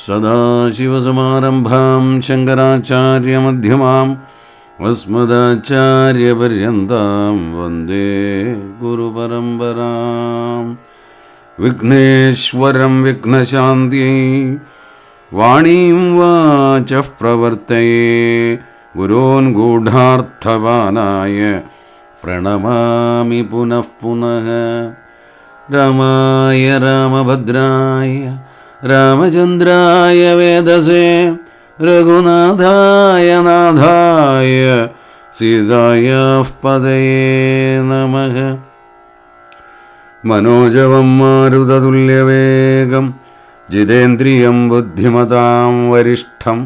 സദാശിവസമാരംഭാം ശങ്കരാചാര്യമധ്യമാം അസ്മദാചാര്യപര്യന്താം വന്ദേ ഗുരുപരമ്പരാം. വിഘ്നേശ്വരം വിഘ്നശാന്തിയൈ വാണീം വാചഃ പ്രവർത്തയേ ഗുരോൻ ഗൂഢാർത്ഥവാനായ പ്രണമാമി പുനഃ പുനഃ. രാമായ രാമഭദ്രായ രാമചന്ദ്രായ വേദസേ രഘുനാഥായ നാഥായ സീതായ പദയേ നമഃ. മനോജവം മാരുതതുല്യവേഗം ജിതേന്ദ്രിയം ബുദ്ധിമതാം വരിഷ്ഠം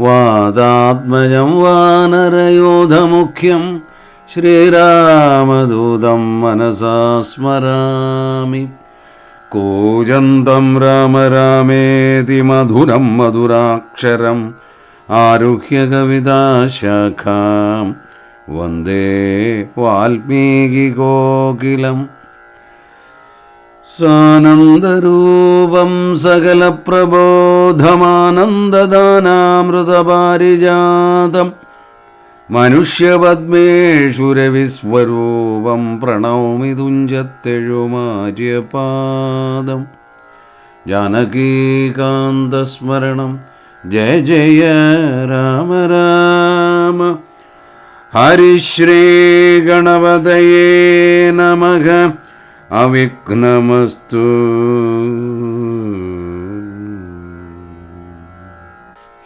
വാതാത്മജം വാനരയോധമുഖ്യം ശ്രീരാമദൂതം മനസാ സ്മരാമി. കൂജന്തം രാമ രാമേതി മധുരം മധുരാക്ഷരം ആരുഹ്യ കവിതാശാഖാം വന്ദേ വാൽമീകികോകിലം. സാനന്ദരൂപം സകലപ്രബോധമാനന്ദദാനാമൃതപാരിജാതം മനുഷ്യപദ്മേഷുരവിസ്വരൂപം പ്രണൗമി തുഞ്ചത്തെഴുമാര്യപാദം. ജാനകീകാന്തസ്മരണം ജയ ജയ രാമ രാമ. ഹരിശ്രീ ഗണപതയേ നമഃ. അവിഘ്നമസ്തു.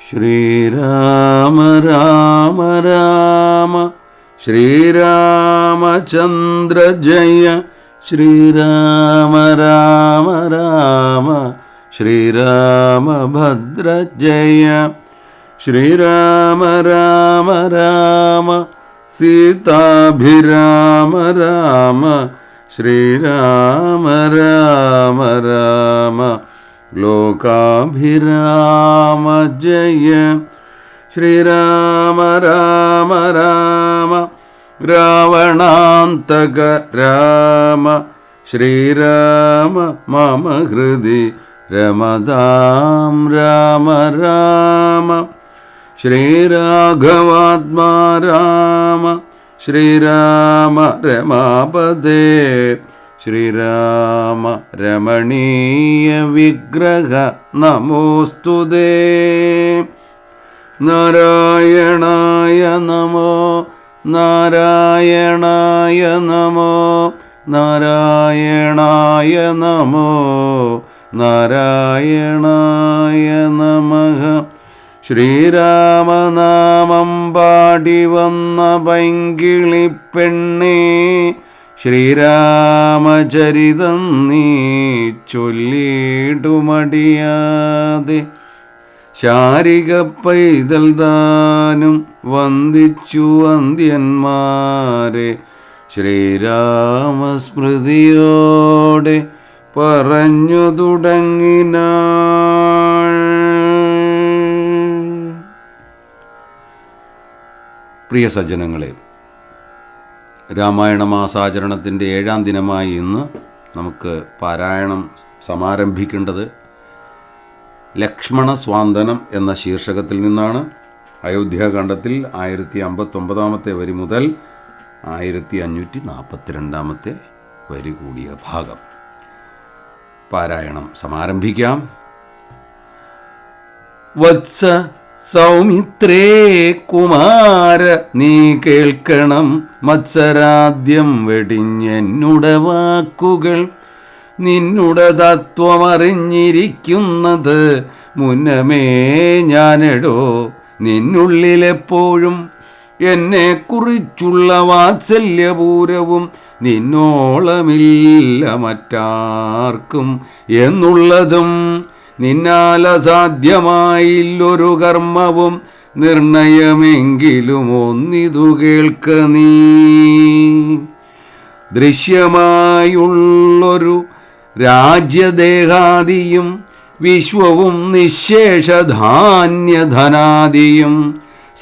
ശ്രീരാമ രാമ രാമ ശ്രീരാമചന്ദ്ര ജയ. ശ്രീരാമ രാമ രാമ ശ്രീരാമഭദ്ര ജയ. ശ്രീരാമ രാമ രാമ സീതാഭിരാമ രാമ. ശ്രീരാമ രാമ രാമ ലോകാഭിരാമ ജയ. ശ്രീരാമ രാമ രാമ രാവണാന്തക രാമ. ശ്രീരാമ മമ ഹൃദി രമതാം രാമ രാമ. ശ്രീരാഘവാത്മാ രാമ. ശ്രീരാമ രമാപദേ. ശ്രീരാമ രമണീയ വിഗ്രഹ നമോസ്തുതേ. നാരായണായ നമോ നാരായണായ നമോ നാരായണായ നമോ നാരായണായ നമഃ. ശ്രീരാമനാമം പാടി വന്ന പൈങ്കിളിപ്പെണ്ണേ ശ്രീരാമചരിതം നീ ചൊല്ലിടുമടിയാതെ. ശാരിക പൈതൽ താനും വന്ദിച്ചു അന്ത്യന്മാരെ ശ്രീരാമസ്മൃതിയോടെ പറഞ്ഞു തുടങ്ങിനാൾ. പ്രിയ സജ്ജനങ്ങളെ, രാമായണ മാസാചരണത്തിൻ്റെ 7-ാം ദിനമായി ഇന്ന് നമുക്ക് പാരായണം സമാരംഭിക്കേണ്ടത് ലക്ഷ്മണ സ്വാന്തനം എന്ന ശീർഷകത്തിൽ നിന്നാണ്. അയോധ്യാകാണ്ഡത്തിൽ 1059 വരി മുതൽ 1542 വരി കൂടിയ ഭാഗം പാരായണം സമാരംഭിക്കാം. വത്സ സൗമിത്രേ കുമാര നീ കേൾക്കണം മത്സരാദ്യം വെടിഞ്ഞെന്നുടെ വാക്കുകൾ. നിന്നുടെ തത്വമറിഞ്ഞിരിക്കുന്നത് മുന്നമേ ഞാനെടോ നിന്നുള്ളിലെപ്പോഴും. എന്നെക്കുറിച്ചുള്ള വാത്സല്യപൂരവും നിന്നോളമില്ല മറ്റാർക്കും എന്നുള്ളതും. നിന്നാൽ അസാധ്യമായില്ലൊരു കർമ്മവും നിർണയമെങ്കിലും ഒന്നിതു കേൾക്ക നീ. ദൃശ്യമായുള്ളൊരു രാജ്യദേഹാദിയും വിശ്വവും നിശേഷധാന്യധനാദിയും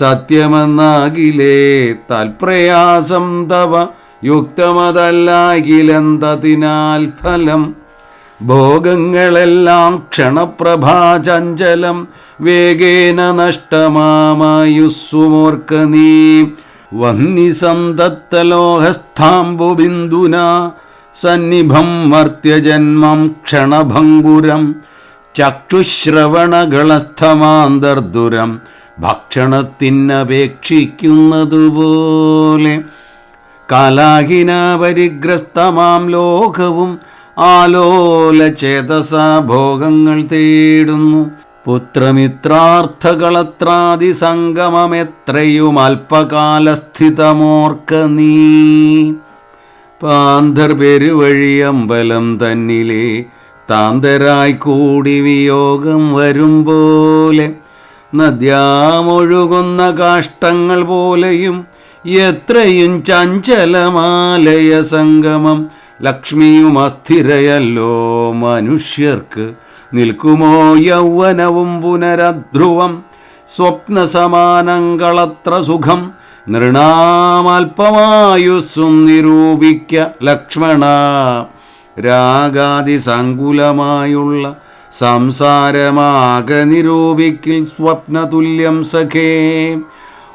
സത്യമെന്നാകിലേ തൽപ്രയാസം തവ യുക്തമതല്ലാകിലെന്തതിനാൽ ഫലം. ഭോഗങ്ങളെല്ലാം ക്ഷണപ്രഭാചഞ്ചലം, വേഗേന നഷ്ടമാമായുസ്സുമോർക്ക നീ. വഹ്നിസന്തപ്തലോഹസ്ഥാംബുബിന്ദുന സന്നിഭം മർത്യജന്മം ക്ഷണഭംഗുരം, ചക്ഷുശ്രവണകളസ്ഥമാന്തർദുരം ഭക്ഷണത്തിനപേക്ഷിക്കുന്നതുപോലെ. കാലാഹിന പരിഗ്രസ്തമാം ലോകവും ആലോലചേതസ ഭോഗങ്ങൾ തേടുന്നു. പുത്രമിത്രാർത്ഥകളത്രാദി സംഗമമെത്രയും അല്പകാലസ്ഥിതമോർക്ക നീ. പാന്തർ പെരുവഴിയമ്പലം തന്നിലെ താന്തരായി കൂടി വിയോഗം വരും പോലെ, നദ്യാമൊഴുകുന്ന കാഷ്ടങ്ങൾ പോലെയും എത്രയും ചഞ്ചലമാലയ സംഗമം. ലക്ഷ്മിയും അസ്ഥിരയല്ലോ മനുഷ്യർക്ക്, നിൽക്കുമോ യൗവനവും പുനരധ്രുവം. സ്വപ്നസമാനങ്ങളത്ര സുഖം, നൃണാമൽപമായുസ്സും നിരൂപിക്ക ലക്ഷ്മണ. രാഗാതിസങ്കുലമായുള്ള സംസാരമാകെ നിരൂപിക്കിൽ സ്വപ്നതുല്യം സഖേ.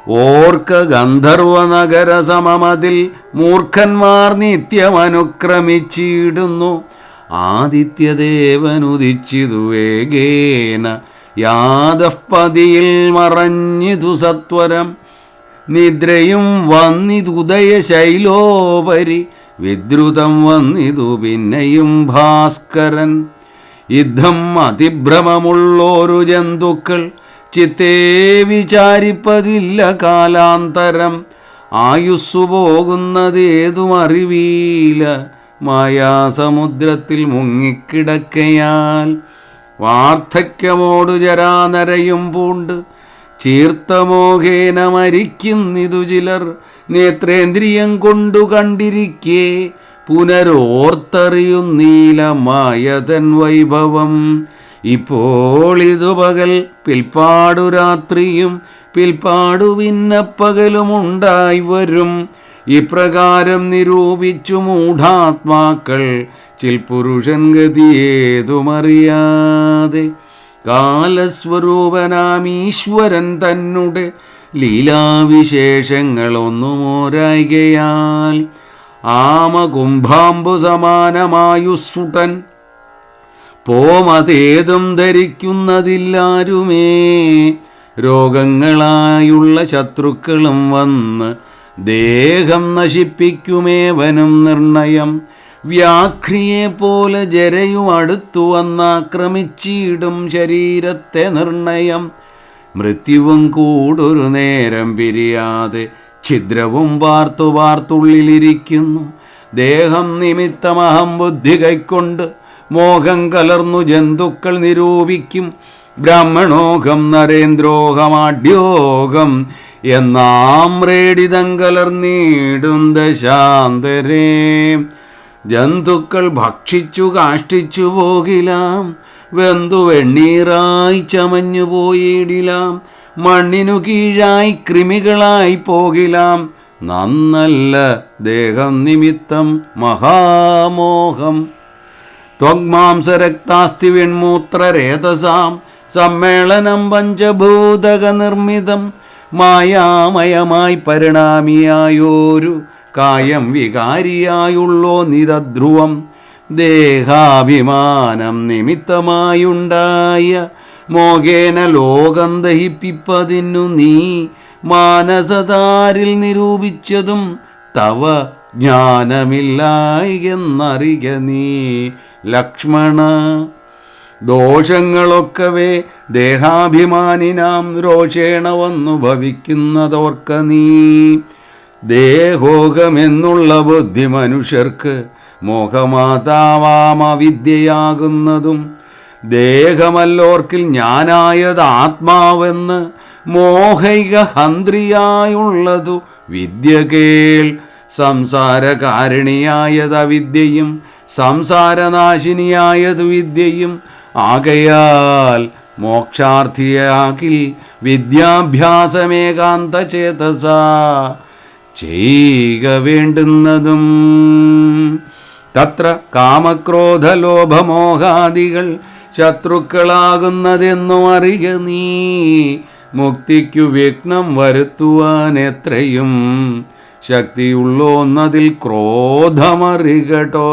ഓർക്ക ഗന്ധർവനഗര സമമതിൽ മൂർഖന്മാർ നിത്യമനുക്രമിച്ചിടുന്നു. ആദിത്യദേവനുദിച്ചിതു വേഗേന യാദപ്പതിയിൽ മറഞ്ഞിതു സത്വരം. നിദ്രയും വന്നിതുദയ ശൈലോപരി, വിദ്രുതം വന്നിതു പിന്നെയും ഭാസ്കരൻ. യുദ്ധം അതിഭ്രമമുള്ളോരു ജന്തുക്കൾ ചിത്തേ വിചാരിപ്പതില്ല കാലാന്തരം. ആയുസ്സു പോകുന്നതേതും അറിവീല, മായാസമുദ്രത്തിൽ മുങ്ങിക്കിടക്കയാൽ. വാർദ്ധക്യമോടു ജരാനരയും പൂണ്ട് ചീർത്തമോഹേന മരിക്കുന്നിതു ചിലർ. നേത്രേന്ദ്രിയം കൊണ്ടു കണ്ടിരിക്കേ പുനരോർത്തറിയുന്നീല മായതൻ വൈഭവം. ഇപ്പോൾ ഇതു പകൽ, പിൽപ്പാടു രാത്രിയും, പിൽപ്പാടു പിന്നപ്പകലുമുണ്ടായി വരും. ഇപ്രകാരം നിരൂപിച്ചു മൂഢാത്മാക്കൾ ചിൽപുരുഷൻ ഗതിയേതുമറിയാതെ. കാലസ്വരൂപനാമീശ്വരൻ തന്നെ ലീലാവിശേഷങ്ങളൊന്നുമോരായികയാൽ, ആമകുംഭാംബു സമാനമായുസ്സുട്ടൻ പോമതേതും ധരിക്കുന്നതില്ലാരുമേ. രോഗങ്ങളായുള്ള ശത്രുക്കളും വന്ന് ദേഹം നശിപ്പിക്കുമേവനും നിർണയം. വ്യാഘ്രിയെ പോലെ ജരയും അടുത്തു വന്നാക്രമിച്ചിടും ശരീരത്തെ നിർണയം. മൃത്യുവും കൂടൊരു നേരം പിരിയാതെ ഛിദ്രവും പാർത്തു പാർത്തുള്ളിലിരിക്കുന്നു. ദേഹം നിമിത്തമഹം ബുദ്ധി കൈക്കൊണ്ട് മോഹം കലർന്നു ജന്തുക്കൾ നിരൂപിക്കും. ബ്രാഹ്മണോഹം നരേന്ദ്രോഹമാഢ്യോഹം എന്നാമ്രേഡിതം കലർന്നീടും ദശാന്തരേ. ജന്തുക്കൾ ഭക്ഷിച്ചു കാഷ്ടിച്ചു പോകിലാം, വെന്തു വെണ്ണീറായി ചമഞ്ഞു പോയിടിലാം. മണ്ണിനു കീഴായി കൃമികളായി പോകിലാം. നന്നല്ല ദേഹം നിമിത്തം മഹാമോഹം. ത്വഗ്മാംസരക്താസ്തി വെൺമൂത്രരേതസാം സമ്മേളനം പഞ്ചഭൂതക നിർമ്മിതം. മായാമയമായി പരിണാമിയായോരു കായം വികാരിയായുള്ളോ നിതധ്രുവം. ദേഹാഭിമാനം നിമിത്തമായുണ്ടായ മോഹേന ലോകം ദഹിപ്പിപ്പതിനു നീ മാനസതാരിൽ നിരൂപിച്ചതും തവ ജ്ഞാനമില്ലായെന്നറിക നീ ലക്ഷ്മണ. ദോഷങ്ങളൊക്കവേ ദേഹാഭിമാനിനാം രോഷേണ വന്നു ഭവിക്കുന്നതോർക്ക നീ. ദേഹോഹമെന്നുള്ള ബുദ്ധി മനുഷ്യർക്ക് മോഹമാതാവാം അവിദ്യയാകുന്നതും. ദേഹമല്ലോർക്കിൽ ഞാനായത് ആത്മാവെന്ന് മോഹൈക ഹന്ത്രിയായുള്ളതു വിദ്യ കേൾ. സംസാരകാരിണിയായത് അവിദ്യയും സംസാരനാശിനിയായത് വിദ്യയും ആകയാൽ മോക്ഷാർത്ഥിയാകിൽ വിദ്യാഭ്യാസമേകാന്ത ചേതസ. ചെയ്യുക വേണ്ടുന്നതും. തത്ര കാമക്രോധലോഭമോഹാദികൾ ശത്രുക്കളാകുന്നതെന്നു അറിയ നീ. മുക്തിക്കു വിഘ്നം വരുത്തുവാൻ എത്രയും ശക്തിയുള്ളോന്നതിൽ ക്രോധമറികട്ടോ.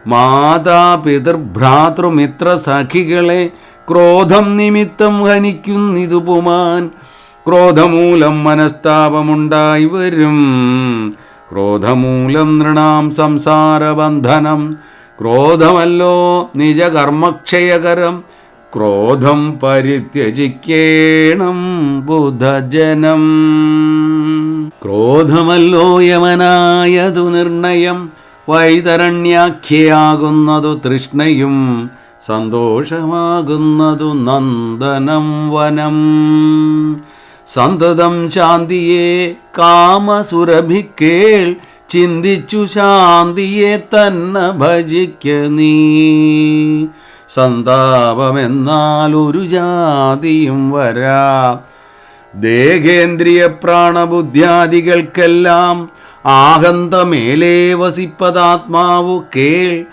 മാതാപിതൃഭ്രാതൃമിത്ര സഖികളെ ക്രോധം നിമിത്തം ഹനിക്കുന്നിതു പുമാൻ. ക്രോധമൂലം മനസ്താപമുണ്ടായി വരും. ക്രോധമൂലം നൃണാം സംസാരബന്ധനം. ക്രോധമല്ലോ നിജകർമ്മക്ഷയകരം. ക്രോധം പരിത്യജിക്കേണം ബുധജനം. ക്രോധമല്ലോ യമനായതു നിർണയം. വൈതരണ്യാഖ്യയാകുന്നതു തൃഷ്ണയും. സന്തോഷമാകുന്നതു നന്ദനം വനം. സന്തതം ശാന്തിയെ കാമസുരഭിക്കേൾ. ചിന്തിച്ചു ശാന്തിയെ തന്നെ ഭജിക്ക നീ. സന്താപമെന്നാൽ ഒരു ജാതിയും വരാ. ദേഹേന്ദ്രിയ പ്രാണബുദ്ധ്യാദികൾക്കെല്ലാം ആഹന്തമേലേ വസിപ്പതാത്മാവു കേൾ.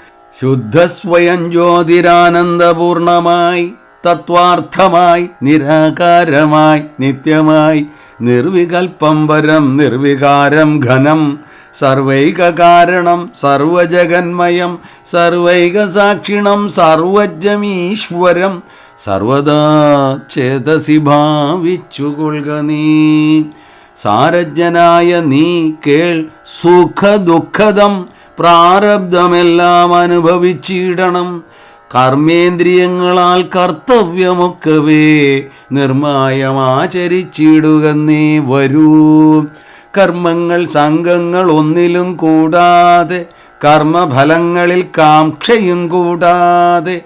ശുദ്ധസ്വയം ജ്യോതിരാനന്ദപൂർണമായി തത്വാർത്ഥമായി നിരാകാരമായി നിത്യമായി നിർവികൽപ്പം പരം നിർവികാരം ഘനം. സർവൈക കാരണം സർവജഗന്മയം സർവൈക സാക്ഷിണം സർവജ്ഞമീശ്വരം. സർവദാ ചേതസി ഭാവിച്ചുകൊള്ളുക നീ. സാരജ്ഞനായ നീ കേൾ. സുഖദുഃഖദം പ്രാരബ്ധമെല്ലാം അനുഭവിച്ചിടണം. കർമ്മേന്ദ്രിയങ്ങളാൽ കർത്തവ്യമൊക്കവേ നിർമായമാചരിച്ചിടുക നീ വരൂ. കർമ്മങ്ങൾ സംഘങ്ങൾ ഒന്നിലും കൂടാതെ കർമ്മഫലങ്ങളിൽ കാംക്ഷയും കൂടാതെ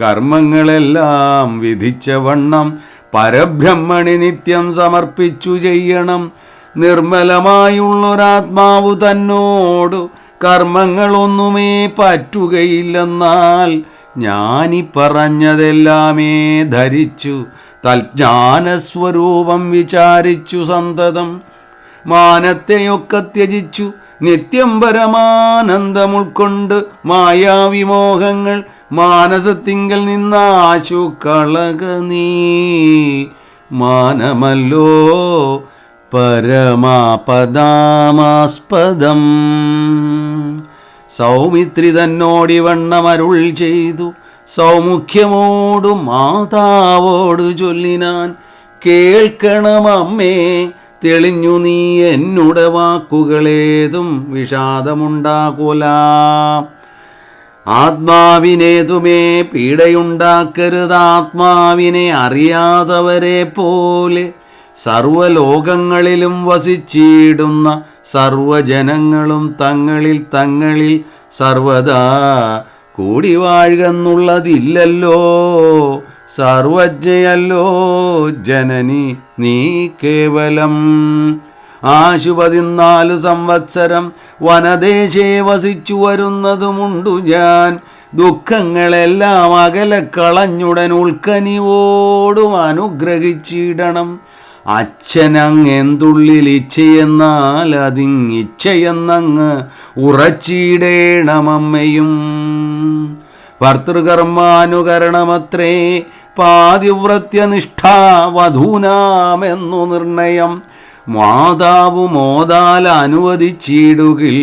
കർമ്മങ്ങളെല്ലാം വിധിച്ച വണ്ണം പരബ്രഹ്മണി നിത്യം സമർപ്പിച്ചു ചെയ്യണം. നിർമ്മലമായുള്ളൊരാത്മാവു തന്നോടു കർമ്മങ്ങളൊന്നുമേ പറ്റുകയില്ലെന്നാൽ ഞാനീ പറഞ്ഞതെല്ലാമേ ധരിച്ചു തൽജ്ഞാനസ്വരൂപം വിചാരിച്ചു സന്തതം. മാനത്തെയൊക്കെ ത്യജിച്ചു നിത്യം പരമാനന്ദം ഉൾക്കൊണ്ട് മായാവിമോഹങ്ങൾ മാനസത്തിങ്കൽ നിന്നാശു കളക നീ. മാനമല്ലോ പരമാപദാമാസ്പദം. സൗമിത്രി തന്നോടിവണ്ണമരുൾ ചെയ്തു. സൗമുഖ്യമോടു മാതാവോടു ചൊല്ലിനാൻ. കേൾക്കണമമ്മേ തെളിഞ്ഞു നീ എന്നുടെ വാക്കുകളേതും വിഷാദമുണ്ടാകുല. ആത്മാവിനേതുമേ പീഡയുണ്ടാക്കരുത്. ആത്മാവിനെ അറിയാത്തവരെ പോലെ സർവലോകങ്ങളിലും വസിച്ചിടുന്ന സർവജനങ്ങളും തങ്ങളിൽ തങ്ങളിൽ സർവദാ കൂടി വാഴുകെന്നുള്ളതില്ലല്ലോ. സർവജ്ഞയല്ലോ ജനനി നീ കേവലം. 14 സംവത്സരം വനദേശേ വസിച്ചു വരുന്നതുമുണ്ടു ഞാൻ. ദുഃഖങ്ങളെല്ലാം അകലെ കളഞ്ഞുടൻ ഉൾക്കനിവോടും അനുഗ്രഹിച്ചിടണം. അച്ഛനങ്ങെന്തുള്ളിൽ ഇച്ഛയെന്നാൽ അതിങ്ങിച്ഛയെന്നങ്ങ് ഉറച്ചിടേണമമ്മയും. ഭർതൃകർമാനുകരണമത്രേ പാതിവ്രത്യനിഷ്ഠ വധൂനാമെന്നു നിർണയം. മാതാവു മോദാൽ അനുവദിച്ചിടുകിൽ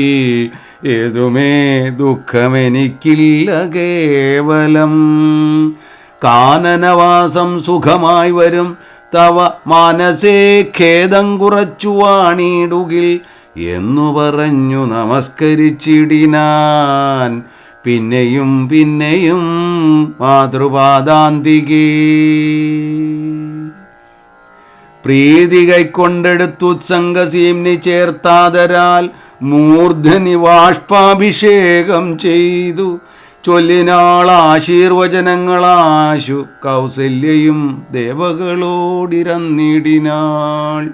ഏതുമേ ദുഃഖമെനിക്കില്ല കേവലം. കാനനവാസം സുഖമായി വരും. തവ മനസ്സേ ഖേദം കുറച്ചു വാണിടുകിൽ എന്നു പറഞ്ഞു നമസ്കരിച്ചിടിനാൻ. പിന്നെയും പിന്നെയും മാതൃപാദാന്തികേ. പ്രീതി കൈക്കൊണ്ടെടുത്തുത്സംഗസീംനി ചേർത്താതരാൽ മൂർധനി ബാഷ്പാഭിഷേകം ചെയ്തു. ചൊല്ലിനാൾ ആശീർവചനങ്ങളാശു കൗസല്യയും ദേവകളോടിരന്നിടിനാൾ.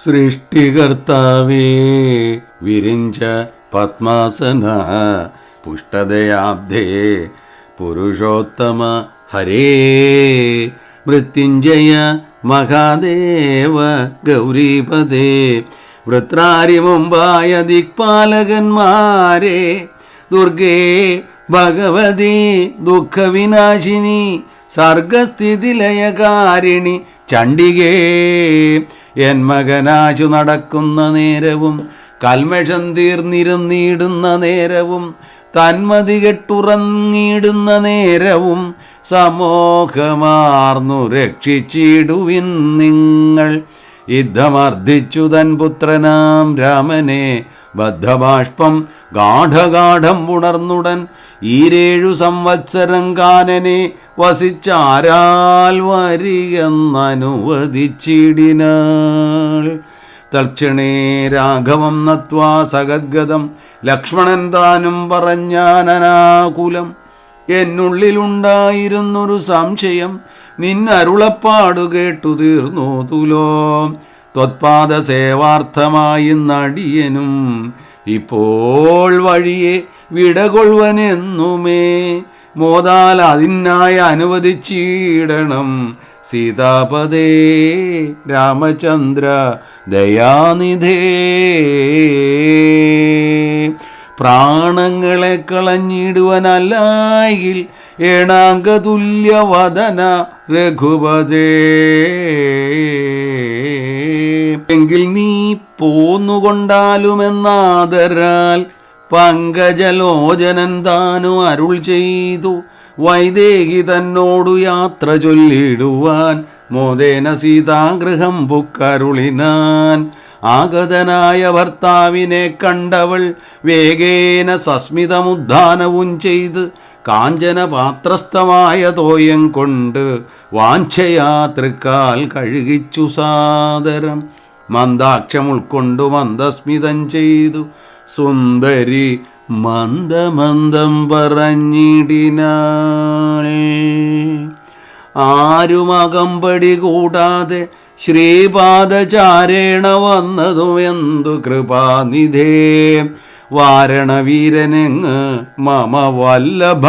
സൃഷ്ടികർത്താവേ വിരിഞ്ച പത്മാസന പുഷ്ടദയാബ്ധേ പുരുഷോത്തമ ഹരേ. മൃത്യുഞ്ജയ മഹാദേവ ഗൗരീപദേ വൃത്രാരി മുമ്പായ ദിക്പാലകന്മാരെ ദുർഗേ ഭഗവതി ദുഃഖവിനാശിനി സർഗസ്ഥിതിലയകാരിണി ചണ്ഡികേ എൻ മകനാശു നടക്കുന്ന നേരവും കൽമഷം തീർന്നിരുന്നിടുന്ന നേരവും തന്മതി കെട്ടുറങ്ങിയിടുന്ന നേരവും സമോഹമാർന്നു രക്ഷിച്ചിടുവിൻ നിങ്ങൾ. യുദ്ധമർദ്ദിച്ചു തൻ പുത്രനാം രാമനെ ബദ്ധബാഷ്പം ഗാഠഗാഠം ഉണർന്നുടൻ 7 സംവത്സരം കാനനെ വസിച്ചാരാൽ വരികെന്നനുവദിച്ചിടിനാൾ. തൽക്ഷണേ രാഘവം നത്വാ സഗദ്ഗതം ലക്ഷ്മണൻ താനും പറഞ്ഞാനനാകുലം. എന്നുള്ളിലുണ്ടായിരുന്നൊരു സംശയം നിന്നരുളപ്പാടു കേട്ടു തീർന്നു തുലോം. ത്വത്പാദ സേവാർത്ഥമായി നടിയനും ഇപ്പോൾ വഴിയെ വിടകൊള്ളുവനെന്നുമേ മോദാൽ അതിനായി അനുവദിച്ചിടണം. സീതാപദേ രാമചന്ദ്ര ദയാനിധേ. പ്രാണങ്ങളെ കളഞ്ഞിടുവനല്ലായിൽ ഏണാംഗതുല്യവദന രഘുപതേ. എങ്കിൽ നീ പോന്നുകൊണ്ടാലുമെന്നാദരാൽ പങ്കജലോചനൻ താനും അരുൾ ചെയ്തു. വൈദേഹി തന്നോടു യാത്ര ചൊല്ലിടുവാൻ മോദേന സീതാഗൃഹം പുക്കരുളിനാൻ. ആഗതനായ ഭർത്താവിനെ കണ്ടവൾ വേഗേന സസ്മിതമുദ്ധാനവും ചെയ്ത് കാഞ്ചന പാത്രസ്ഥമായ തോയം കൊണ്ട് വാഞ്ചയാതൃക്കാൽ കഴുകിച്ചു സാദരം. മന്ദാക്ഷം ഉൾക്കൊണ്ടു മന്ദസ്മിതം ചെയ്തു സുന്ദരി മന്ദമന്ദം പറഞ്ഞിടിനാൾ. ആരുമകമ്പടി കൂടാതെ ശ്രീപാദചാരേണ വന്നതുമെന്തു കൃപാനിധേ. വാരണവീരനെങ്ങ് മമ വല്ലഭ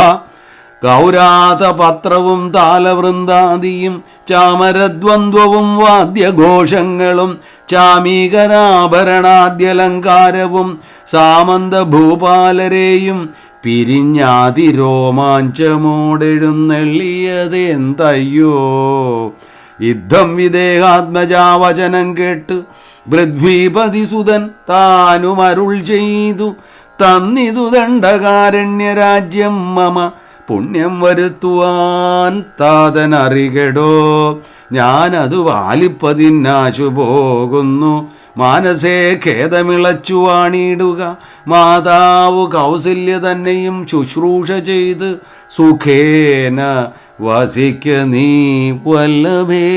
ഗൗരാതപത്രവും താലവൃന്ദാദിയും ചാമരദ്വന്ദ്വവും വാദ്യഘോഷങ്ങളും ചാമീകരാഭരണാദ്യലങ്കാരവും സാമന്ത ഭൂപാലരെയും പിരിഞ്ഞാതിരോമാഞ്ചമോടെഴുന്നള്ളിയതെന്തയ്യോ. യുദ്ധം വിദേഹാത്മജാവചനം കേട്ട് പൃഥ്വീപതിസുതൻ താനും അരുൾ ചെയ്തു. തന്നിതു ദണ്ഡകാരണ്യരാജ്യം മമ പുണ്യം വരുത്തുവാൻ താതനറികടോ. ഞാനതു വാലിപ്പതിന്നാശു പോകുന്നു. മാനസേ ഖേദമിളച്ചു വാണിടുക. മാതാവ് കൗസല്യ തന്നെയും ശുശ്രൂഷ ചെയ്ത് സുഖേന വസിക്ക നീ വല്ലഭേ.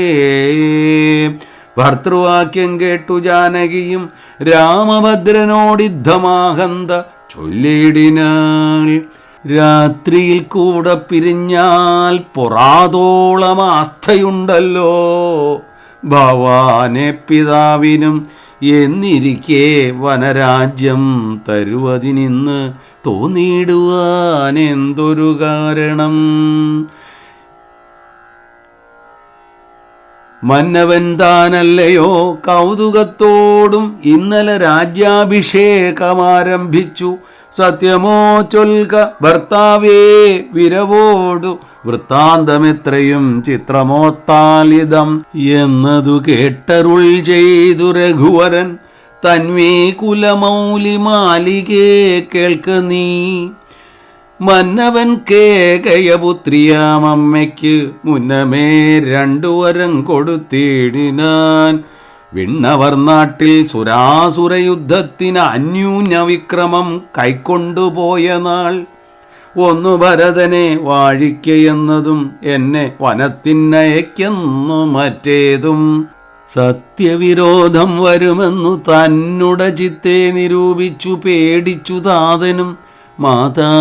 ഭർത്തൃവാക്യം കേട്ടു ജാനകിയും രാമഭദ്രനോടിദ്ധമാഹന്ത ചൊല്ലിടിനാൾ. രാത്രിയിൽ കൂടെ പിരിഞ്ഞാൽ പൊറാതോളം ആസ്ഥയുണ്ടല്ലോ ഭവാനെ പിതാവിനും. എന്നിരിക്കെ വനരാജ്യം തരുവതിനിന്ന് തോന്നിയിടുവാൻ എന്തൊരു കാരണം. മന്നവൻ താനല്ലയോ കൗതുകത്തോടും ഇന്നലെ രാജ്യാഭിഷേകമാരംഭിച്ചു. സത്യമോ ചൊൽക ഭർത്താവേ വിരവോടു വൃത്താന്തമെത്രയും ചിത്രമോത്താലിതം എന്നതു കേട്ടരുൾ ചെയ്തു രഘുവരൻ. തന്വേ കുലമൗലി മാലികേ കേൾക്ക നീ. മന്നവൻ കേകയപുത്രിയാമമ്മയ്ക്ക് മുന്നമേ 2 വരം കൊടുത്തിടിനാൻ. വിണ്ണവർ നാട്ടിൽ സുരാസുരയുദ്ധത്തിന് അന്യൂന വിക്രമം കൈക്കൊണ്ടുപോയ നാൾ. ഒന്നു ഭരതനെ വാഴിക്കയെന്നതും എന്നെ വനത്തിനയക്കെന്നു മറ്റേതും. സത്യവിരോധം വരുമെന്നു തന്നുട ചിത്തെ നിരൂപിച്ചു പേടിച്ചു താതനും മാതാവിനാശുവരവും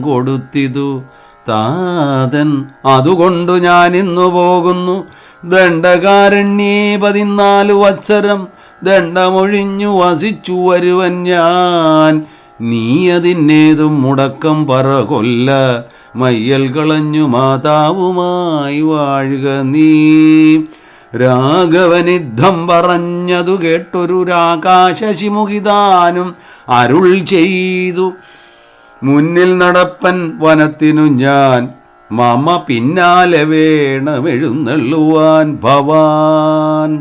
കൊടുത്തിതു താതൻ. അതുകൊണ്ടു ഞാനിന്നു പോകുന്നു. ദണ്ഡകാരണ്യേ 14 വത്സരം ദണ്ഡമൊഴിഞ്ഞു വസിച്ചു വരുവൻ ഞാൻ. നീ അതിന്നേതും മുടക്കം പറകൊല്ല. മയ്യൽ കളഞ്ഞു മാതാവുമായി വാഴുക നീ. രാഘവനിദ്ധം പറഞ്ഞതു കേട്ടൊരു രാകാശശിമുഖിതാനും അരുൾ ചെയ്തു, മുന്നിൽ നടപ്പൻ വനത്തിനു ഞാൻ, മമ പിന്നാലെ വേണമെഴുന്നള്ളുവാൻ ഭവാൻ.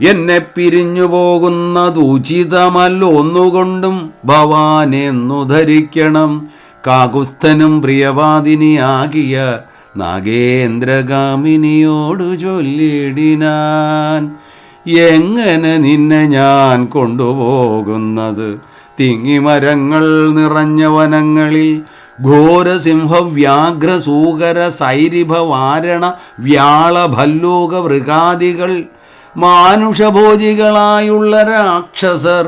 എന്നെ പിരിഞ്ഞു പോകുന്നതുചിതമല്ലൊന്നുകൊണ്ടും ഭവാൻ എന്നു ധരിക്കണം. കാകുസ്ഥനും പ്രിയവാദിനിയാകിയ നാഗേന്ദ്രഗാമിനിയോടു ചൊല്ലിടിനാൻ, എങ്ങനെ നിന്നെ ഞാൻ കൊണ്ടുപോകുന്നത്? തിങ്ങിമരങ്ങൾ നിറഞ്ഞ വനങ്ങളിൽ ഘോരസിംഹവ്യാഘ്രസൂകര സൈരിഭവാരണ വ്യാളഭല്ലൂക മൃഗാദികൾ, മാനുഷഭോജികളായുള്ള രാക്ഷസർ,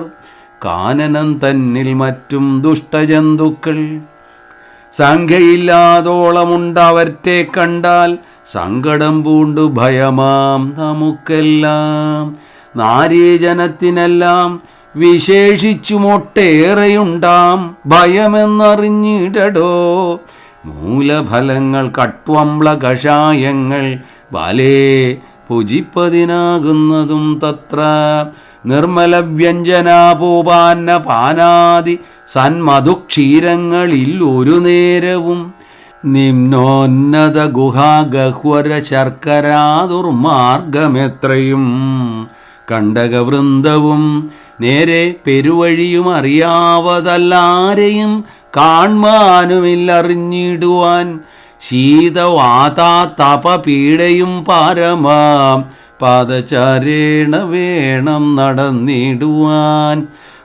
കാനനം തന്നിൽ മറ്റും ദുഷ്ടജന്തുക്കൾ, സംഖ്യയില്ലാതോളമുണ്ടവറ്റെ കണ്ടാൽ സങ്കടം പൂണ്ടു ഭയമാം നമുക്കെല്ലാം. നാരീജനത്തിനെല്ലാം വിശേഷിച്ചുമൊട്ടേറെയുണ്ടാം ഭയമെന്നറിഞ്ഞിടടോ. മൂലഫലങ്ങൾ കട്വംള കഷായങ്ങൾ ബാലേ ഭുജിപ്പതിനാകുന്നതും തത്ര. നിർമ്മല വ്യഞ്ജനാപൂപാന്ന പാനാദി സന്മധുക്ഷീരങ്ങളിൽ ഒരു നേരവും നിമ്നോന്നത ഗുഹാഗഹ്വര ശർക്കരാദുർമാർഗമെത്രയും കണ്ടകവൃന്ദവും നേരെ പെരുവഴിയും അറിയാവതല്ലാരെയും കാൺമാനുമില്ലറിഞ്ഞിടുവാൻ. ശീതവാതാ തപപീഡയും പാരമാം പാദചാരേണ വേണം നടന്നിടുവാൻ.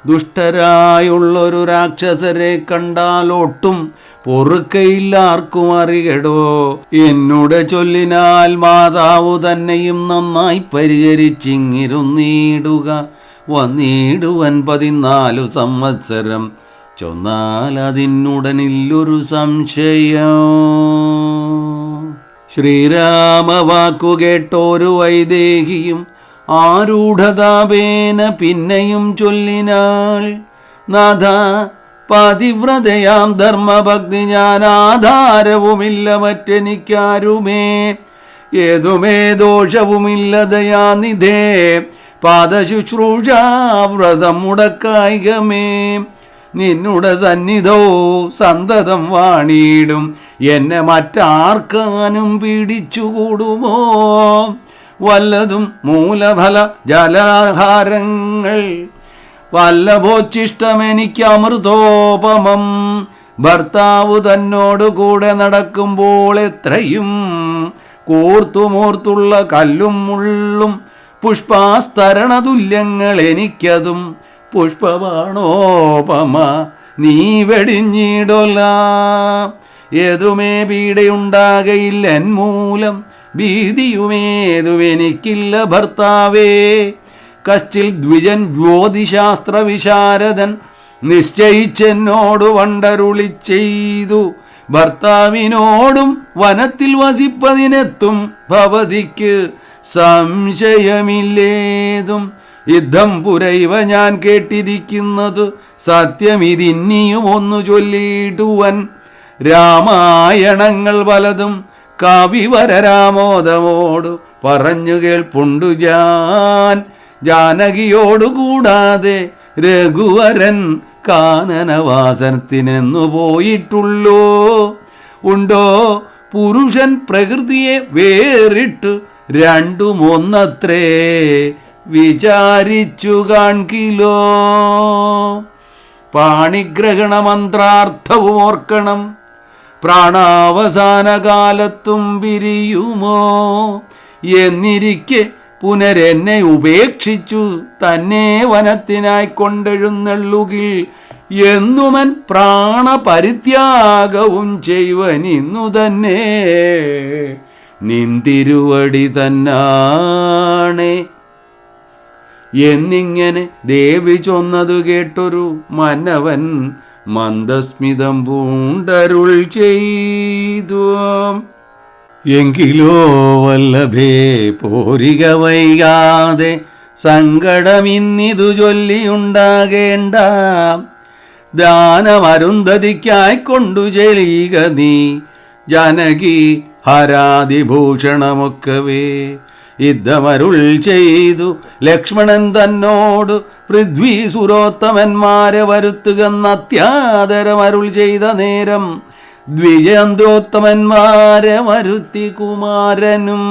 ദുഷ്ടരായുള്ളൊരു രാക്ഷസരെ കണ്ടാൽ ഒട്ടും പൊറുക്കയില്ലാർക്കും അറിയടോ. എന്നോട് ചൊല്ലിനാൽ മാതാവു തന്നെയും നന്നായി പരിചരിച്ചിങ്ങിരുന്നിടുക. വന്നിടുവൻ 14 സംവത്സരം ചൊന്നാൽ അതിനുടനില്ലൊരു സംശയം. ശ്രീരാമവാക്കു കേട്ടോരു വൈദേഹിയും ആരൂഢതാപേന പിന്നെയും ചൊല്ലിനാൾ, നാഥ പതിവ്രതയാം ധർമ്മഭക്തി ഞാൻ ആധാരവുമില്ല മറ്റെനിക്കാരുമേ. ഏതുമേ ദോഷവുമില്ല ദയാനിധേ, പാദശുശ്രൂഷാവ്രതം മുടക്കായികമേ. നിന്നുടെ സന്നിധോ സന്തതം വാണിയിടും, എന്നെ മറ്റാർക്കാനും പിടിച്ചുകൂടുമോ? വല്ലതും മൂലഫല ജലാഹാരങ്ങൾ വല്ലഭോച്ചിഷ്ടമെനിക്ക് അമൃതോപമം. ഭർത്താവ് തന്നോടു കൂടെ നടക്കുമ്പോൾ എത്രയും കൂർത്തുമൂർത്തുള്ള കല്ലും മുള്ളും പുഷ്പാസ്തരണതുല്യങ്ങൾ എനിക്കതും പുഷ്പബാണോപമ നീ വെടിഞ്ഞിടൊല്ല. ഏതുമേ പീഡയുണ്ടാകയില്ല എൻ മൂലം, ഭീതിയുമേതുവെനിക്കില്ല ഭർത്താവേ. കശ്ചിൽ ദ്വിജൻ ജ്യോതിശാസ്ത്ര വിശാരദൻ നിശ്ചയിച്ചെന്നോട് വണ്ടരുളി ചെയ്തു, ഭർത്താവിനോടും വനത്തിൽ വസിപ്പതിനെത്തും ഭവതിക്ക് സംശയമില്ലേതും. യുദ്ധം പുരൈവ ഞാൻ കേട്ടിരിക്കുന്നത് സത്യമിതിന്നിയും ഒന്നു ചൊല്ലിയിടുവൻ. രാമായണങ്ങൾ പലതും കവിവരരാമോദമോടു പറഞ്ഞു കേൾപ്പുണ്ടു ഞാൻ. ജാനകിയോടുകൂടാതെ രഘുവരൻ കാനനവാസനത്തിനെന്നു പോയിട്ടുള്ളോ? ഉണ്ടോ പുരുഷൻ പ്രകൃതിയെ വേറിട്ട് രണ്ടും ഒന്നത്രേ വിചാരിച്ചു കാൺകിലോ? പാണിഗ്രഹണ മന്ത്രാർത്ഥവും ഓർക്കണം, പ്രാണാവസാന കാലത്തും പിരിയുമോ എന്നിരിക്കെ പുനരെന്നെ ഉപേക്ഷിച്ചു തന്നെ വനത്തിനായി കൊണ്ടെഴുന്നള്ളുകിൽ എന്നുമൻ പ്രാണപരിത്യാഗവും ചെയ്യുവനിന്നു തന്നെ നിന്തിരുവടി തന്നാണേ എന്നിങ്ങനെ ദേവി ചൊന്നതു കേട്ടൊരു മനവൻ മന്ദസ്മിതം പൂണ്ടരുൾ ചെയ്തു. എങ്കിലോ വല്ലഭേ പോരിക വൈകാതെ സങ്കടമിന്നിതു ചൊല്ലിയുണ്ടാകേണ്ട. ദാനമരുന്ധതിക്കായിക്കൊണ്ടു ചെലീക നീ ജാനകി ഹരാതിഭൂഷണമൊക്കവേ. യുദ്ധമരുൾ ചെയ്തു ലക്ഷ്മണൻ തന്നോട് പൃഥ്വി സുരോത്തമന്മാരെ വരുത്തുകെന്ന് അത്യാദരമരുൾ ചെയ്ത നേരം ദ്വിജയന്ത്രോത്തമന്മാരെ വരുത്തി കുമാരനും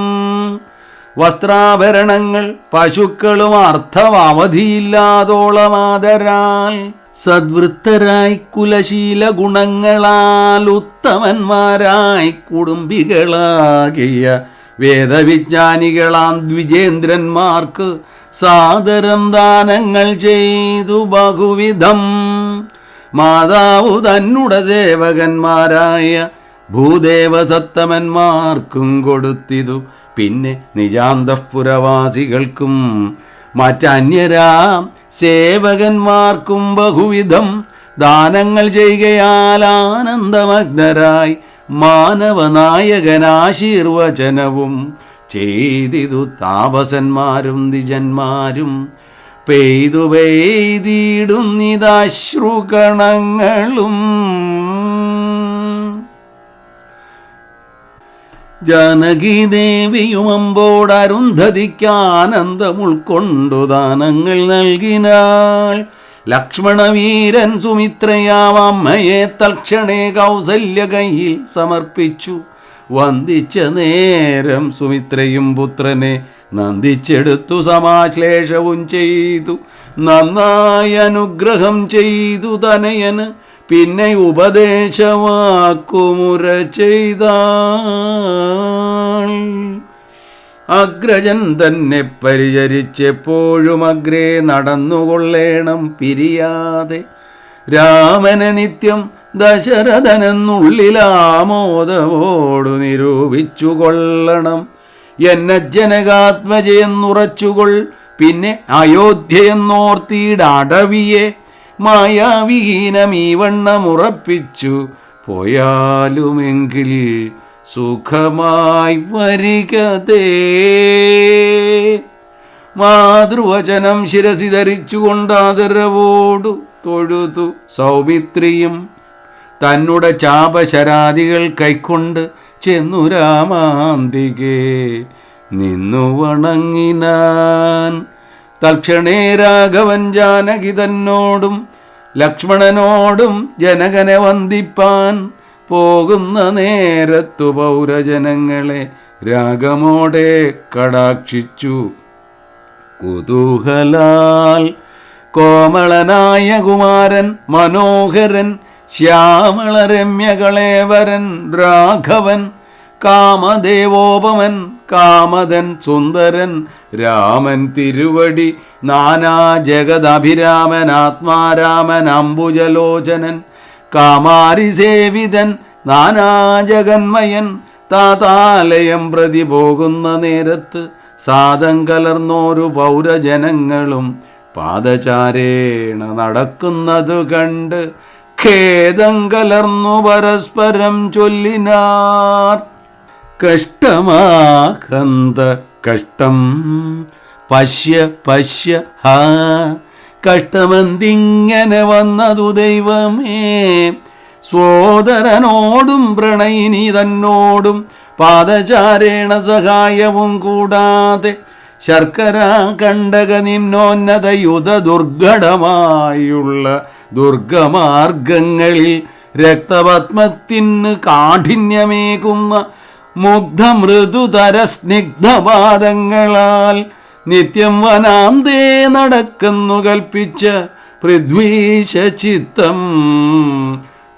വസ്ത്രാഭരണങ്ങൾ പശുക്കളും അർത്ഥവധിയില്ലാതോളമാതരാൽ സദ്വൃത്തരായി കുലശീല ഗുണങ്ങളാൽ ഉത്തമന്മാരായി കുടുംബികളാകിയ വേദവിജ്ഞാനികളാം ദ്വിജേന്ദ്രന്മാർക്ക് സാദരം ദാനങ്ങൾ ചെയ്തു ബഹുവിധം. മാതാവു തന്നുടെ സേവകന്മാരായ ഭൂദേവസത്തമന്മാർക്കും കൊടുത്തിതു. പിന്നെ നിജാന്തപുരവാസികൾക്കും മറ്റന്യരാം സേവകന്മാർക്കും ബഹുവിധം ദാനങ്ങൾ ചെയ്യുകയാൽ ആനന്ദമഗ്നരായി മാനവനായകനാശീർവചനവും ചെയ്തിതു താപസന്മാരും ദ്വിജന്മാരും. പെയ്തു പെയ്തിടുന്നിതാശ്രുകണങ്ങളും ജാനകീദേവിയും അമ്പോടരുന്ധതിക്ക് ആനന്ദം ഉൾക്കൊണ്ടു ദാനങ്ങൾ നൽകിനാൾ. ലക്ഷ്മണവീരൻ സുമിത്രയാം അമ്മയെ തൽക്ഷണേ കൗസല്യ കയ്യിൽ സമർപ്പിച്ചു. വന്ദിച്ച നേരം സുമിത്രയും പുത്രനെ നന്ദിച്ചെടുത്തു സമാശ്ലേഷവും ചെയ്തു. നന്നായി അനുഗ്രഹം ചെയ്തു തനയന് പിന്നെ ഉപദേശമാക്കുമുര ചെയ്താൾ. അഗ്രജൻ തന്നെ പരിചരിച്ചെപ്പോഴും അഗ്രേ നടന്നുകൊള്ളേണം പിരിയാതെ. രാമനെ നിത്യം ദശരഥനെന്നുള്ളിലാമോദമോടു നിരൂപിച്ചു കൊള്ളണം. എന്നെ ജനകാത്മജയെന്നുറച്ചുകൊൾ. പിന്നെ അയോധ്യയെന്നോർത്തിയിടവിയെ മായാവിഹീനമീവണ്ണമുറപ്പിച്ചു പോയാലുമെങ്കിൽ സുഖമായി വരികതേ. മാതൃവചനം ശിരസി ധരിച്ചുകൊണ്ടാദരവോടു തൊഴുതു സൗമിത്രിയും തന്നുടെ ചാപശരാദികൾ കൈക്കൊണ്ട് ചെന്നു രാമാന്തികെ നിന്നു വണങ്ങിനാൻ. തൽക്ഷണേ രാഘവൻ ജാനകി തന്നോടും ലക്ഷ്മണനോടും ജനകനെ വന്ദിപ്പാൻ പോകുന്ന നേരത്തു പൗരജനങ്ങളെ രാഗമോടെ കടാക്ഷിച്ചു. കുതൂഹലാൽ കോമളനായ കുമാരൻ മനോഹരൻ ശ്യാമളരമ്യകളേവരൻ രാഘവൻ കാമദേവോപമൻ കാമദൻ സുന്ദരൻ രാമൻ തിരുവടി നാനാ ജഗദഭിരാമൻ ആത്മാരാമൻ അംബുജലോചനൻ കാമാരി സേവിതൻ നാനാ ജഗന്മയൻ താതാലയം പ്രതി പോകുന്ന നേരത്ത് സാദം കലർന്നോരു പൗരജനങ്ങളും പാദചാരേണ നടക്കുന്നതു കണ്ട് ഖേദം കലർന്നു പരസ്പരം ചൊല്ലിനാർ. കഷ്ടമാകന്ത കഷ്ടം പശ്യ പശ്യ ഹാ കഷ്ടമെന്തിങ്ങനെ വന്നതു ദൈവമേ. സോദരനോടും പ്രണയിനി തന്നോടും പാദചാരേണ സഹായവും കൂടാതെ ശർക്കര കണ്ടക നിമ്നോന്നത യുധ ദുർഘടമായുള്ള ദുർഗമാർഗങ്ങളിൽ രക്തപത്മത്തിന് കാഠിന്യമേകുന്ന മുഗ്ധമൃദുതര സ്നിഗ്ധപാദങ്ങളാൽ നിത്യം വനാന്തേ നടക്കുന്നു കൽപ്പിച്ച പൃഥ്വീശ ചിത്തം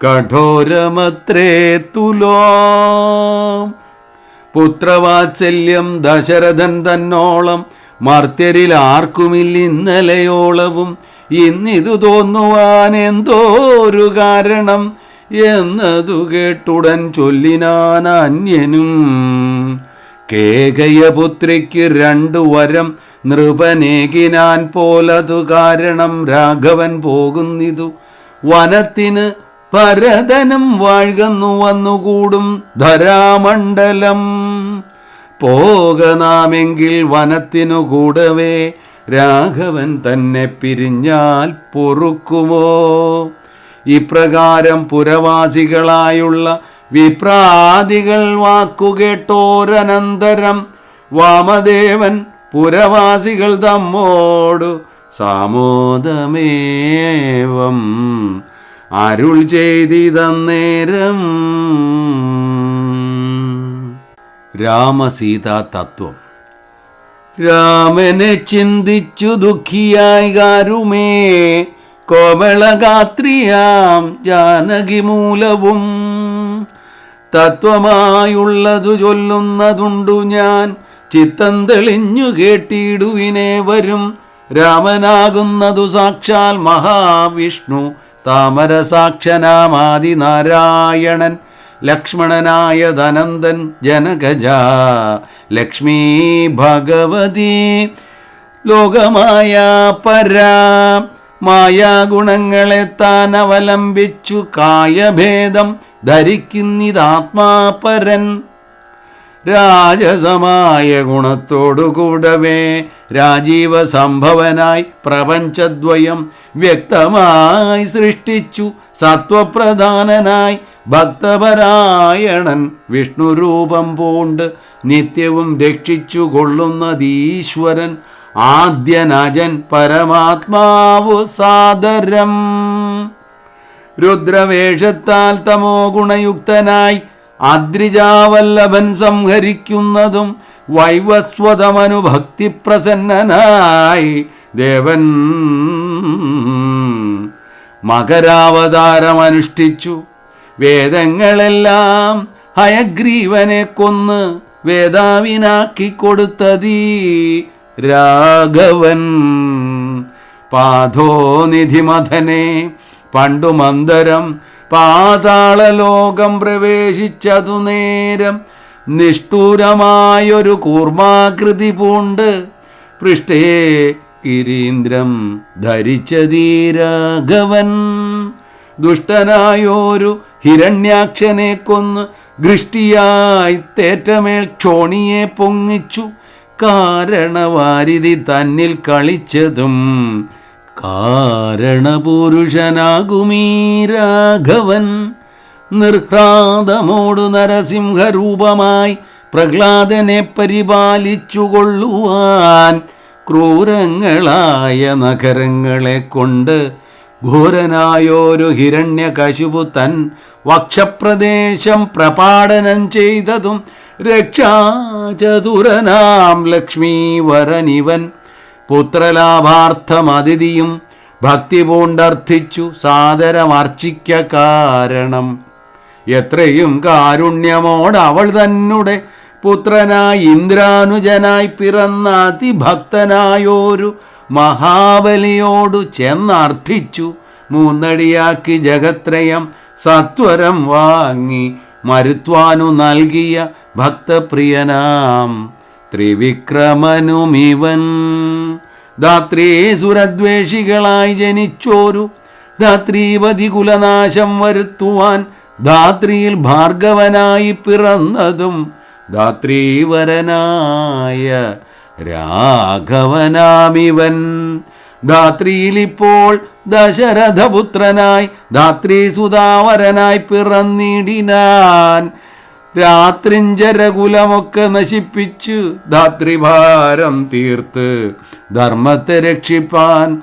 കഠോരമത്രേ തുലോ. പുത്രവാത്സല്യം ദശരഥൻ തന്നോളം മർത്യരിൽ ആർക്കുമില്ലിന്നലയോളവും. ഇന്നിതു തോന്നുവാൻ എന്തോരു കാരണം എന്നതു കേട്ടുടൻ ചൊല്ലിനാൻ അന്യനും. കേകയപുത്രിക്ക് 2 വരം നൃപനേകിനാൻ പോലതു കാരണം രാഘവൻ പോകുന്നിതു വനത്തിന്. ഭരതനും വാഴ്കന്നു വന്നുകൂടും ധരാമണ്ഡലം. പോകനാമെങ്കിൽ വനത്തിനു കൂടവേ രാഘവൻ തന്നെ പിരിഞ്ഞാൽ പൊറുക്കുമോ? ഇപ്രകാരം പുരവാസികളായുള്ള വിപ്രാദികൾ വാക്കുകേട്ടോരനന്തരം വാമദേവൻ പുരവാസികൾ തമ്മോടു സാമോദമേവം അരുൾ ചെയ്തിതന്നേരം. രാമസീതാ തത്വം. രാമനെ ചിന്തിച്ചു ദുഃഖിയായി കാരുമേ കോമളഗാത്രിയാം ജാനകി മൂലവും. തത്വമായുള്ളതു ചൊല്ലുന്നതുണ്ടു ഞാൻ, ചിത്തം തെളിഞ്ഞു കേട്ടിടുവിനെ വരും. രാമനാകുന്നതു സാക്ഷാൽ മഹാവിഷ്ണു, താമരസാക്ഷനാമാദിനാരായണൻ. ലക്ഷ്മണനായ ധനന്ദൻ ജനകജ, ലക്ഷ്മീ ഭഗവതി. ലോകമായ പരാ മായാഗുണങ്ങളെ താൻ അവലംബിച്ചു കായഭേദം ധരിക്കുന്നിതാത്മാപരൻ. രാജസമായ ഗുണത്തോടുകൂടവേ രാജീവ സംഭവനായി പ്രപഞ്ചദ്വയം വ്യക്തമായി സൃഷ്ടിച്ചു. സത്വപ്രധാനനായി ഭക്തപരായണൻ വിഷ്ണുരൂപം പൂണ്ട് നിത്യവും രക്ഷിച്ചു കൊള്ളുന്നതീശ്വരൻ. ആദ്യനജൻ പരമാത്മാവു സാദരം. രുദ്രവേഷത്താൽ തമോ ഗുണയുക്തനായി അദ്രിജാവല്ലഭൻ സംഹരിക്കുന്നതും വൈവസ്വതമനുഭക്തിപ്രസന്നനായി ദേവൻ മകരാവതാരമനുഷ്ഠിച്ചു. വേദങ്ങളെല്ലാം ഹയഗ്രീവനെ കൊന്ന് വേദാവിനാക്കിക്കൊടുത്തതീ രാഘവൻ. പാഥോനിധിമഥനെ പണ്ടു മന്ദരം പാതാളലോകം പ്രവേശിച്ചതു നേരം. നിഷ്ഠൂരമായൊരു കൂർമാകൃതി പൂണ്ട് പൃഷ്ഠേ ഗിരീന്ദ്രം ധരിച്ചതീ രാഘവൻ. ദുഷ്ടനായോരു ഹിരണ്യാക്ഷനെ കൊന്ന് ഗൃഷ്ടിയായി തേറ്റമേൽ ക്ഷോണിയെ പൊങ്ങിച്ചു. കാരണവാരിധി തന്നിൽ കളിച്ചതും കാരണപുരുഷനാകുമീ രാഘവൻ. നിർഹ്ലാദമോടു നരസിംഹരൂപമായി പ്രഹ്ലാദനെ പരിപാലിച്ചുകൊള്ളുവാൻ ക്രൂരങ്ങളായ നഗരങ്ങളെ കൊണ്ട് ഘോരനായോരു ഹിരണ്യകശിപു തൻ വക്ഷപ്രദേശം പ്രപാടനം ചെയ്തതും രക്ഷാചതുരനാം ലക്ഷ്മീവരനിവൻ. പുത്രലാഭാർത്ഥമതിഥിയും ഭക്തി പൂണ്ടർത്ഥിച്ചു സാദരമർച്ചിക്ക കാരണം. എത്രയും കാരുണ്യമോടവൾ തന്നെ പുത്രനായി ഇന്ദ്രാനുജനായി പിറന്ന അതിഭക്തനായോരു മഹാബലിയോടു ചെന്നർത്ഥിച്ചു. മൂന്നടിയാക്കി ജഗത്രയം സത്വരം വാങ്ങി മരുത്വാനു നൽകിയ ഭക്തപ്രിയനാം ത്രിവിക്രമനുമിവൻ. ധാത്രീസുരദ്വേഷികളായി ജനിച്ചോരു ധാത്രീപതി കുലനാശം വരുത്തുവാൻ ധാത്രിയിൽ ഭാർഗവനായി പിറന്നതും ധാത്രീവരനായ രാഘവനാമിവൻ. ധാത്രിയിലിപ്പോൾ ദശരഥപുത്രനായി ധാത്രീസുതാവരനായി പിറന്നിടിനാൻ. രാത്രിഞ്ചരകുലമൊക്കെ നശിപ്പിച്ചു ധാത്രിഭാരം തീർത്ത് ധർമ്മത്തെ രക്ഷിപ്പാൻ.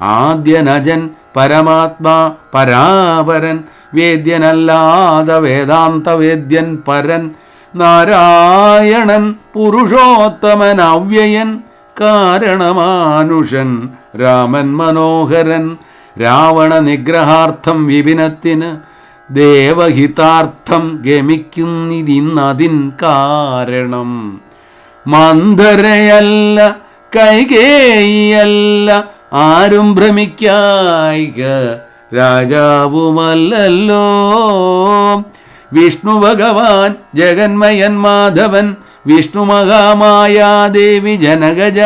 ആദ്യനജൻ പരമാത്മാ പരാപരൻ, വേദ്യനല്ലാതെ വേദാന്തവേദ്യൻ പരൻ. നാരായണൻ പുരുഷോത്തമൻ അവ്യയൻ, കാരണമാനുഷൻ രാമൻ മനോഹരൻ. രാവണ നിഗ്രഹാർത്ഥം വിപിനത്തിന് ദേവഹിതാർത്ഥം ഗമിക്കുന്നിതിന്നതിൻ കാരണം. മന്ധരയല്ല കൈകേയിയല്ല ആരും ഭ്രമിക്കായിക രാജാവുമല്ലോ. വിഷ്ണു ഭഗവാൻ ജഗന്മയൻ മാധവൻ, വിഷ്ണു മഹാമായാദേവി ജനകജ.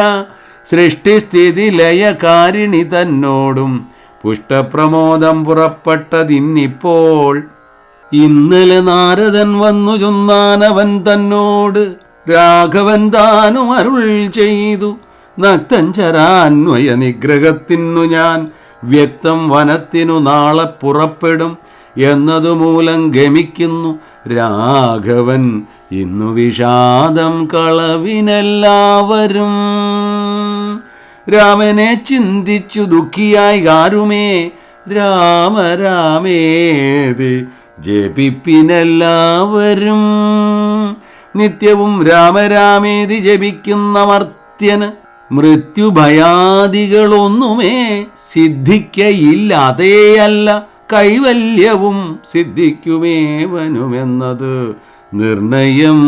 സൃഷ്ടിസ്ഥിതി ലയകാരിണി തന്നോടും പുഷ്ടപ്രമോദം പുറപ്പെട്ടതിന്നിപ്പോൾ. ഇന്നലെ നാരദൻ വന്നു ചൊന്നാനവൻ തന്നോട്, രാഘവൻ താനും അരുൾ ചെയ്തു. നക്തഞ്ചരാന്വയ നിഗ്രഹത്തിനു ഞാൻ വ്യക്തം വനത്തിനു നാളെ പുറപ്പെടും എന്നതുമൂലം ഗമിക്കുന്നു രാഘവൻ ഇന്നു വിഷാദം കളവിനെല്ലാവരും. രാമനെ ചിന്തിച്ചു ദുഃഖിയായി ആരുമേ രാമ രാമേതി ജപിപ്പിനെല്ലാവരും. നിത്യവും രാമരാമേതി ജപിക്കുന്ന മർത്യന് മൃത്യുഭയാദികളൊന്നുമേ സിദ്ധിക്കയില്ലാതെയല്ല കൈവല്യവും സിദ്ധിക്കുമേവനുമെന്നത് നിർണയം.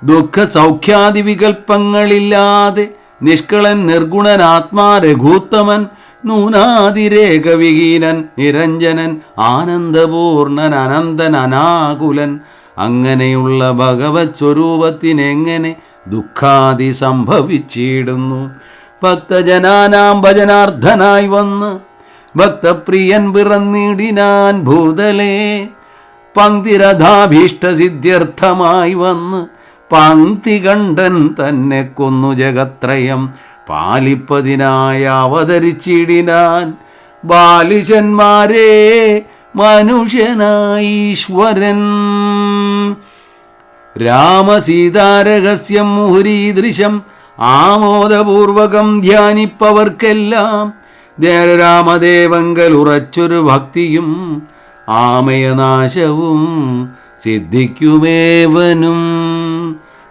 ദുഃഖ സൗഖ്യാദി വികൽപ്പങ്ങളില്ലാതെ നിഷ്കളൻ നിർഗുണൻ ആത്മാ രഘൂത്തമൻ നൂനാതിരേകവിഹീനൻ നിരഞ്ജനൻ ആനന്ദപൂർണൻ അനന്തൻ അനാകുലൻ. അങ്ങനെയുള്ള ഭഗവത് സ്വരൂപത്തിനെങ്ങനെ ദുഃഖാദി സംഭവിച്ചിടുന്നു? ഭക്തജനാനാം ഭജനാർദ്ധനായി വന്ന് ഭക്തപ്രിയൻ പിറന്നിടിനാൻ ഭൂതലേ. പങ്ക്തിരഥാഭീഷ്ടസിദ്ധ്യർത്ഥമായി വന്ന് പങ്ക്തി കണ്ടൻ തന്നെ കൊന്നു ജഗത്രയം പാലിപ്പതിനായി അവതരിച്ചിടിനാൻ. ബാലിശന്മാരെ മനുഷ്യനായീശ്വരൻ. രാമസീതാരഹസ്യം മുഹുരീദൃശം ആമോദപൂർവകം ധ്യാനിപ്പവർക്കെല്ലാം രാമദേവങ്കൽ ഉറച്ചൊരു ഭക്തിയും ആമയനാശവും സിദ്ധിക്കുമേവനും.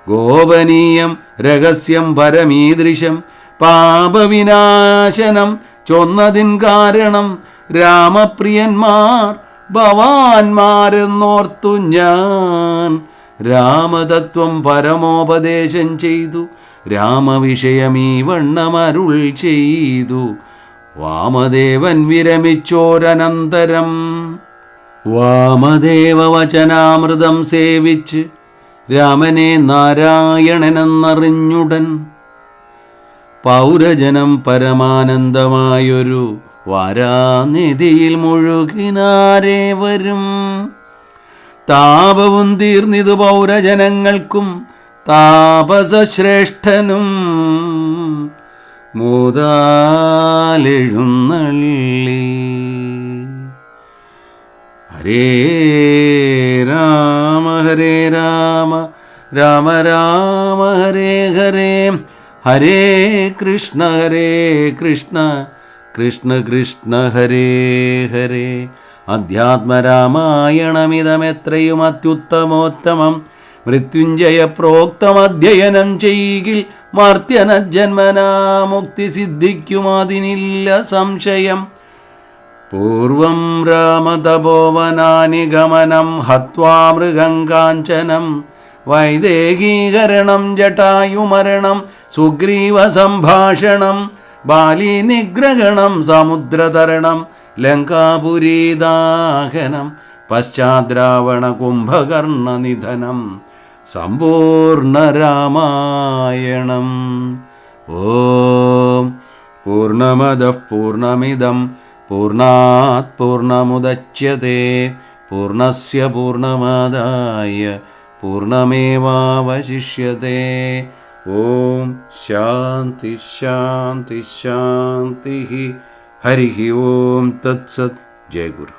ഗോപനീയം രഹസ്യം പരമീദൃശം പാപവിനാശനം ചൊന്നതിൻ കാരണം രാമപ്രിയന്മാർ ഭവാന്മാരെന്നോർത്തു ഞാൻ. രാമതത്വം പരമോപദേശം ചെയ്തു രാമവിഷയമീ വണ്ണമരുൾ ചെയ്തു. വാമദേവൻ വിരമിച്ചോരനന്തരം വാമദേവ വചനാമൃതം സേവിച്ച് രാമനെ നാരായണനെന്നറിഞ്ഞുടൻ പൗരജനം പരമാനന്ദമായൊരു വാരാനിധിയിൽ മുഴുകിനാരേവരും. താപവും തീർന്നിതു പൗരജനങ്ങൾക്കും താപസശ്രേഷ്ഠനും മോദാലെഴുന്നള്ളി. ഹരേ രാമ ഹരേ രാമ രാമ രാമ ഹരേ ഹരേ ഹരേ കൃഷ്ണ കൃഷ്ണ കൃഷ്ണ ഹരേ ഹരേ. അധ്യാത്മരാമായണമിതമെത്രയും അത്യുത്തമോത്തമം. മൃത്യുഞ്ജയ പ്രോക്തമധ്യയനം ചെയ്യിൽ മർത്യന ജന്മനാ മുക്തി സിദ്ധിക്കുമതിനില്ല സംശയം. പൂർവം രാമതപോവനാനി ഗമനം ഹത്വാ മൃഗം കാഞ്ചനം വൈദേഹീകരണം ജടായുമരണം സുഗ്രീവ സംഭാഷണം ബാലി നിഗ്രഹണം സമുദ്രതരണം ലങ്കാപുരീദാഹനം പശ്ചാദ്രാവണ കുംഭകർണ നിധനം സമ്പൂർണ്ണ രാമായണം. ഓം പൂർണ്ണമദഃ പൂർണ്ണമിദം പൂർണ്ണാത് പൂർണ്ണമുദച്യത്തെ പൂർണ്ണസ്യ പൂർണ്ണമാദായ പൂർണ്ണമേവാവശിഷ്യത്തെ. ഓം ശാന്തി ശാന്തി ശാന്തി. ഹരി ഓം തത്സത്. ജയ ഗുരു.